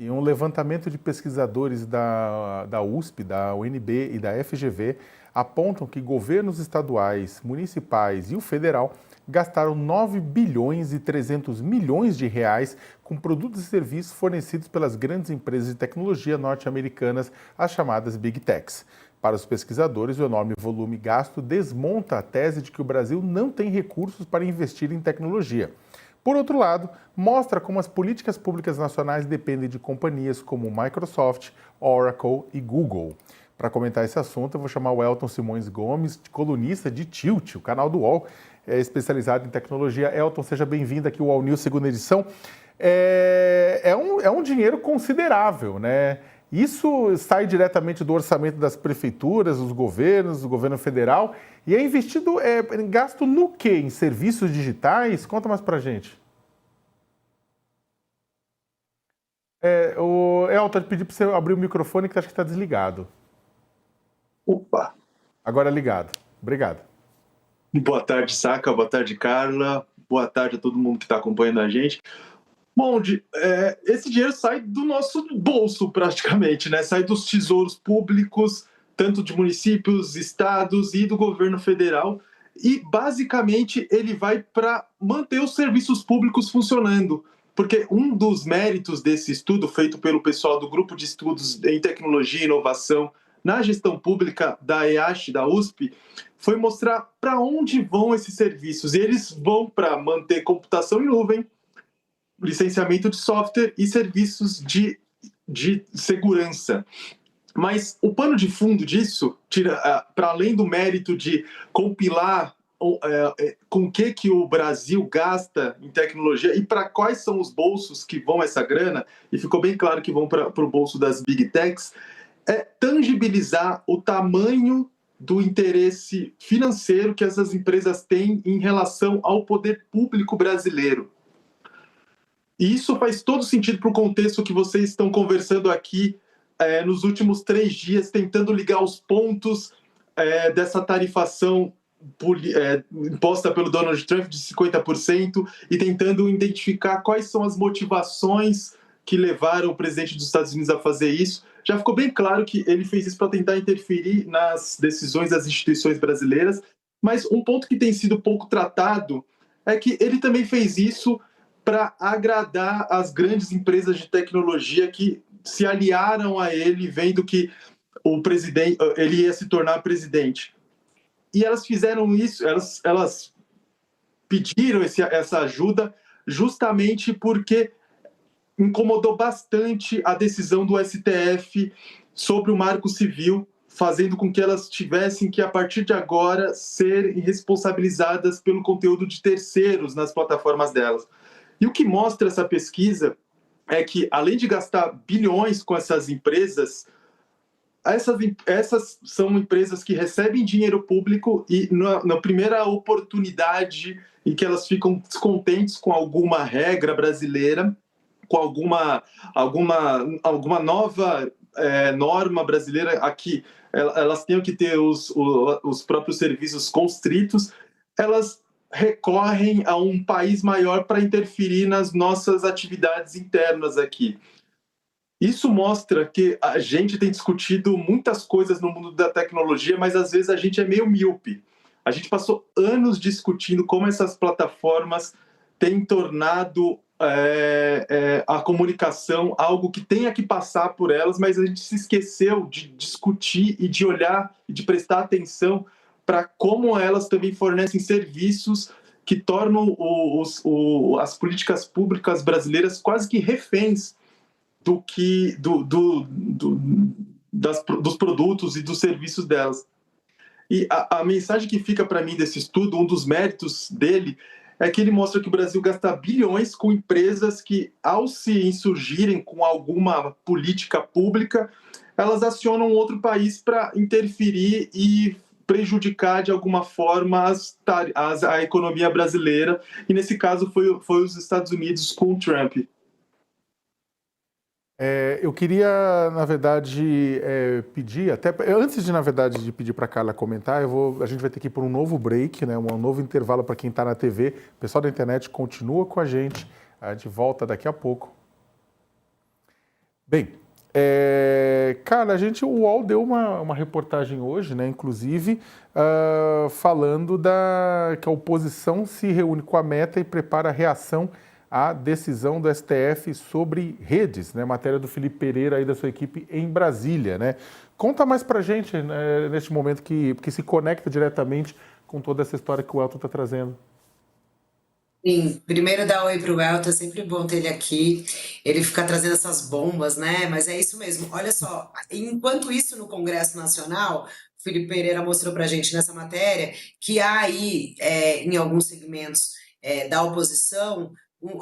E um levantamento de pesquisadores da USP, da UNB e da FGV apontam que governos estaduais, municipais e o federal gastaram 9 bilhões e 300 milhões de reais com produtos e serviços fornecidos pelas grandes empresas de tecnologia norte-americanas, as chamadas Big Techs. Para os pesquisadores, o enorme volume gasto desmonta a tese de que o Brasil não tem recursos para investir em tecnologia. Por outro lado, mostra como as políticas públicas nacionais dependem de companhias como Microsoft, Oracle e Google. Para comentar esse assunto, eu vou chamar o Elton Simões Gomes, colunista de Tilt, o canal do UOL, especializado em tecnologia. Elton, seja bem-vindo aqui ao UOL News, segunda edição. É um dinheiro considerável, né? Isso sai diretamente do orçamento das prefeituras, dos governos, do governo federal, e é investido, gasto no quê? Em serviços digitais? Conta mais pra gente. O Elton, eu pedi para você abrir o microfone que acho que está desligado. Opa! Agora é ligado. Obrigado. Boa tarde, Saca. Boa tarde, Carla. Boa tarde a todo mundo que está acompanhando a gente. Bom, esse dinheiro sai do nosso bolso, praticamente, né? Sai dos tesouros públicos, tanto de municípios, estados e do governo federal. E, basicamente, ele vai para manter os serviços públicos funcionando. Porque um dos méritos desse estudo, feito pelo pessoal do Grupo de Estudos em Tecnologia e Inovação na Gestão Pública da EASH, da USP, foi mostrar para onde vão esses serviços. E eles vão para manter computação em nuvem, licenciamento de software e serviços de segurança. Mas o pano de fundo disso, para além do mérito de compilar com o que o Brasil gasta em tecnologia e para quais são os bolsos que vão essa grana, e ficou bem claro que vão para o bolso das Big Techs, é tangibilizar o tamanho do interesse financeiro que essas empresas têm em relação ao poder público brasileiro. E isso faz todo sentido para o contexto que vocês estão conversando aqui nos últimos 3 dias, tentando ligar os pontos dessa tarifação imposta pelo Donald Trump de 50% e tentando identificar quais são as motivações que levaram o presidente dos Estados Unidos a fazer isso. Já ficou bem claro que ele fez isso para tentar interferir nas decisões das instituições brasileiras, mas um ponto que tem sido pouco tratado é que ele também fez isso para agradar as grandes empresas de tecnologia que se aliaram a ele, vendo que ele ia se tornar presidente. E elas fizeram isso, elas pediram essa ajuda justamente porque incomodou bastante a decisão do STF sobre o Marco Civil, fazendo com que elas tivessem que, a partir de agora, ser responsabilizadas pelo conteúdo de terceiros nas plataformas delas. E o que mostra essa pesquisa é que, além de gastar bilhões com essas empresas, essas são empresas que recebem dinheiro público e, na primeira oportunidade em que elas ficam descontentes com alguma regra brasileira, com alguma nova norma brasileira, aqui elas tenham que ter os próprios serviços constritos, elas recorrem a um país maior para interferir nas nossas atividades internas aqui. Isso mostra que a gente tem discutido muitas coisas no mundo da tecnologia, mas às vezes a gente é meio míope. A gente passou anos discutindo como essas plataformas têm tornado a comunicação algo que tenha que passar por elas, mas a gente se esqueceu de discutir e de olhar e de prestar atenção para como elas também fornecem serviços que tornam as políticas públicas brasileiras quase que reféns dos produtos e dos serviços delas. E a mensagem que fica para mim desse estudo, um dos méritos dele, é que ele mostra que o Brasil gasta bilhões com empresas que, ao se insurgirem com alguma política pública, elas acionam outro país para interferir e prejudicar de alguma forma a economia brasileira, e nesse caso foi os Estados Unidos com o Trump. Eu queria, na verdade, pedir, até antes de, na verdade, de pedir para a Carla comentar, a gente vai ter que ir por um novo break, né, um novo intervalo para quem está na TV. O pessoal da internet continua com a gente volta daqui a pouco. Bem, cara, o UOL deu uma reportagem hoje, né, inclusive, falando que a oposição se reúne com a Meta e prepara a reação à decisão do STF sobre redes, né, matéria do Felipe Pereira e da sua equipe em Brasília, né. Conta mais pra gente, né, neste momento que se conecta diretamente com toda essa história que o Elton está trazendo. Sim, primeiro dar oi pro Elton, é sempre bom ter ele aqui. Ele fica trazendo essas bombas, né? Mas é isso mesmo. Olha só, enquanto isso no Congresso Nacional, o Felipe Pereira mostrou pra gente nessa matéria que há aí, em alguns segmentos, da oposição,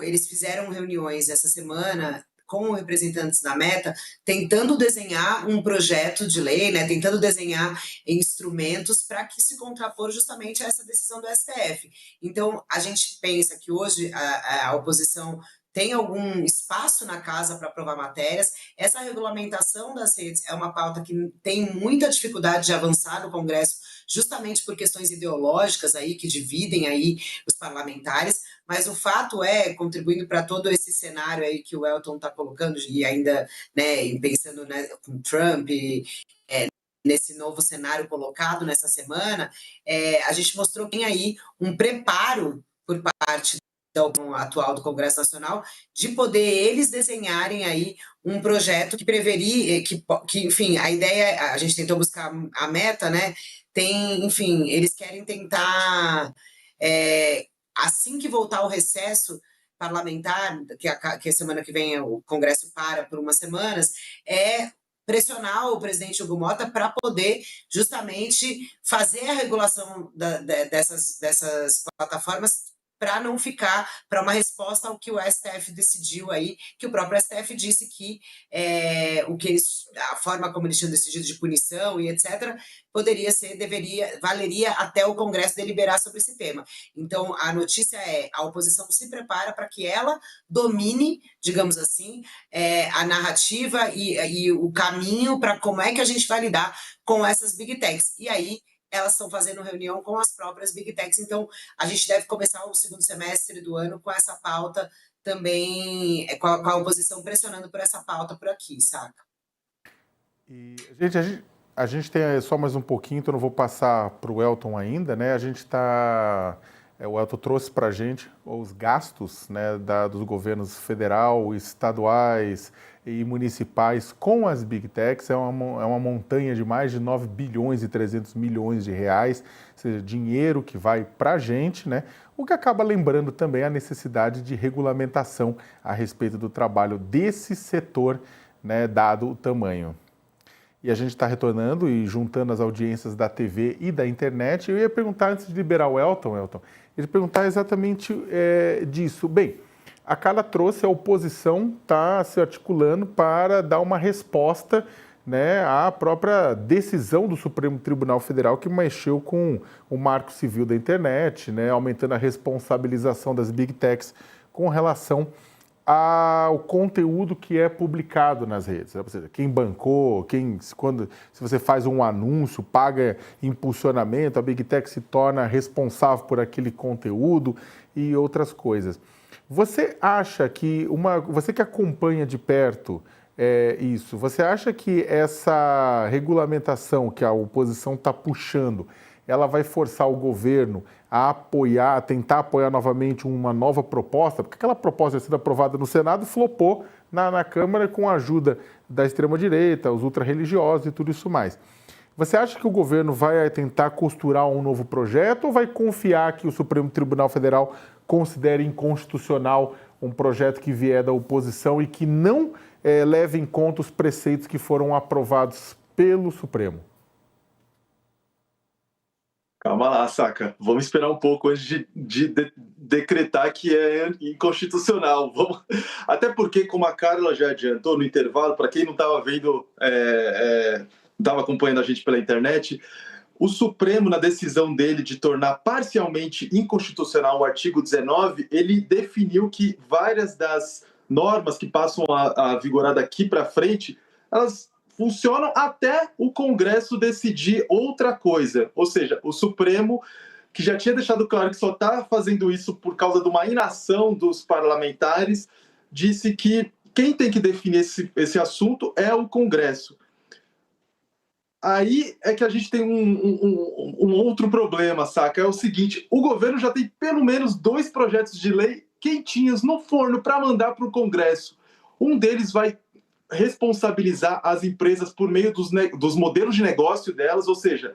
eles fizeram reuniões essa semana com representantes da Meta, tentando desenhar um projeto de lei, né? Tentando desenhar instrumentos para que se contrapor justamente a essa decisão do STF. Então, a gente pensa que hoje a oposição tem algum espaço na casa para aprovar matérias. Essa regulamentação das redes é uma pauta que tem muita dificuldade de avançar no Congresso, justamente por questões ideológicas aí que dividem aí os parlamentares. Mas o fato é, contribuindo para todo esse cenário aí que o Elton está colocando e ainda, né, pensando, né, com Trump nesse novo cenário colocado nessa semana, a gente mostrou que tem aí um preparo por parte do atual do Congresso Nacional de poder eles desenharem aí um projeto que preveria, enfim, a ideia, a gente tentou buscar a meta, né? Tem, enfim, eles querem tentar, assim que voltar o recesso parlamentar, que a semana que vem o Congresso para por umas semanas, pressionar o presidente Hugo Mota para poder justamente fazer a regulação dessas plataformas para não ficar para uma resposta ao que o STF decidiu aí, que o próprio STF disse que a forma como eles tinham decidido de punição e etc., valeria até o Congresso deliberar sobre esse tema. Então, a notícia a oposição se prepara para que ela domine, digamos assim, a narrativa e o caminho para como é que a gente vai lidar com essas big techs. E aí, elas estão fazendo reunião com as próprias big techs. Então, a gente deve começar o segundo semestre do ano com essa pauta também, com a oposição pressionando por essa pauta por aqui, saca? E, a gente tem só mais um pouquinho, então eu não vou passar para o Elton ainda, né? A gente está. O Elton trouxe para a gente os gastos, né, dos governos federal, estaduais e municipais com as Big Techs. É uma montanha de mais de 9 bilhões e 300 milhões de reais, ou seja, dinheiro que vai para a gente, né? O que acaba lembrando também a necessidade de regulamentação a respeito do trabalho desse setor, né, dado o tamanho. E a gente está retornando e juntando as audiências da TV e da internet. Eu ia perguntar, antes de liberar o Elton, eu ia perguntar exatamente disso. Bem, a Carla trouxe, a oposição está se articulando para dar uma resposta, né, à própria decisão do Supremo Tribunal Federal que mexeu com o marco civil da internet, né, aumentando a responsabilização das Big Techs com relação ao conteúdo que é publicado nas redes. Ou seja, quem bancou, se você faz um anúncio, paga impulsionamento, a Big Tech se torna responsável por aquele conteúdo e outras coisas. Você acha que, você que acompanha de perto isso, você acha que essa regulamentação que a oposição está puxando, ela vai forçar o governo a tentar apoiar novamente uma nova proposta? Porque aquela proposta sendo aprovada no Senado flopou na Câmara com a ajuda da extrema-direita, os ultra-religiosos e tudo isso mais. Você acha que o governo vai tentar costurar um novo projeto ou vai confiar que o Supremo Tribunal Federal considere inconstitucional um projeto que vier da oposição e que não leve em conta os preceitos que foram aprovados pelo Supremo? Calma lá, saca. Vamos esperar um pouco antes de decretar que é inconstitucional. Até porque, como a Carla já adiantou no intervalo, para quem não estava vendo, estava acompanhando a gente pela internet, o Supremo, na decisão dele de tornar parcialmente inconstitucional o artigo 19, ele definiu que várias das normas que passam a vigorar daqui para frente, elas funcionam até o Congresso decidir outra coisa. Ou seja, o Supremo, que já tinha deixado claro que só está fazendo isso por causa de uma inação dos parlamentares, disse que quem tem que definir esse assunto é o Congresso. Aí é que a gente tem um outro problema, saca? É o seguinte, o governo já tem pelo menos 2 projetos de lei quentinhos no forno para mandar para o Congresso. Um deles vai responsabilizar as empresas por meio dos modelos de negócio delas, ou seja,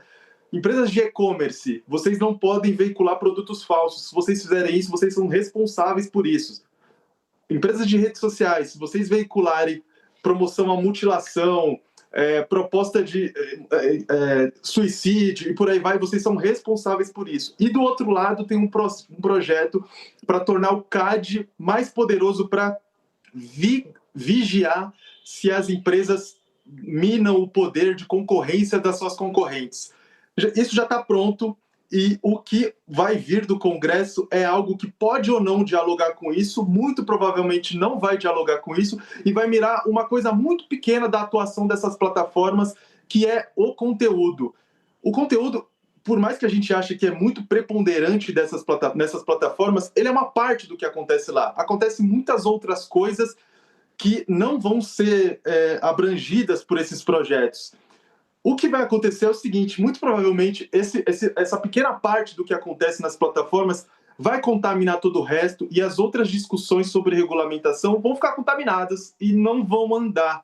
empresas de e-commerce, vocês não podem veicular produtos falsos. Se vocês fizerem isso, vocês são responsáveis por isso. Empresas de redes sociais, se vocês veicularem promoção à mutilação, proposta de suicídio e por aí vai, vocês são responsáveis por isso. E do outro lado tem um projeto para tornar o CAD mais poderoso para vigiar se as empresas minam o poder de concorrência das suas concorrentes. Isso já está pronto e o que vai vir do Congresso é algo que pode ou não dialogar com isso, muito provavelmente não vai dialogar com isso e vai mirar uma coisa muito pequena da atuação dessas plataformas, que é o conteúdo. O conteúdo, por mais que a gente ache que é muito preponderante nessas plataformas, ele é uma parte do que acontece lá. Acontecem muitas outras coisas que não vão ser abrangidas por esses projetos. O que vai acontecer é o seguinte, muito provavelmente essa pequena parte do que acontece nas plataformas vai contaminar todo o resto e as outras discussões sobre regulamentação vão ficar contaminadas e não vão andar.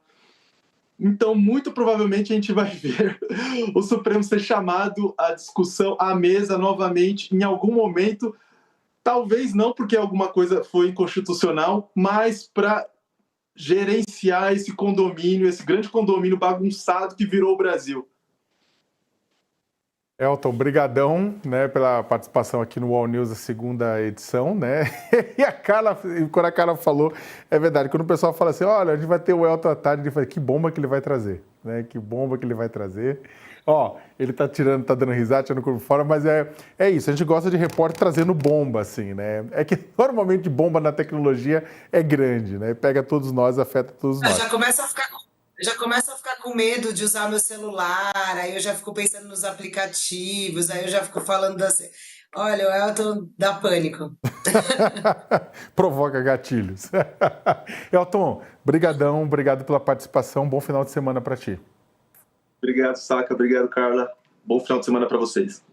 Então, muito provavelmente a gente vai ver o Supremo ser chamado à discussão, à mesa novamente em algum momento, talvez não porque alguma coisa foi inconstitucional, mas para gerenciar esse condomínio, esse grande condomínio bagunçado que virou o Brasil. Elton, brigadão, né, pela participação aqui no All News, a segunda edição, né? E quando a Carla falou, é verdade, quando o pessoal fala assim, olha, a gente vai ter o Elton à tarde, ele fala, que bomba que ele vai trazer, né? Que bomba que ele vai trazer. Ó, ele tá dando risada, tirando o corpo fora, mas é isso, a gente gosta de repórter trazendo bomba, assim, né? É que normalmente bomba na tecnologia é grande, né? Pega todos nós, afeta todos nós. Já começa a ficar com medo de usar meu celular, aí eu já fico pensando nos aplicativos, aí eu já fico falando assim, olha, o Elton dá pânico. Provoca gatilhos. Elton, brigadão, obrigado pela participação, bom final de semana para ti. Obrigado, Saca. Obrigado, Carla. Bom final de semana para vocês.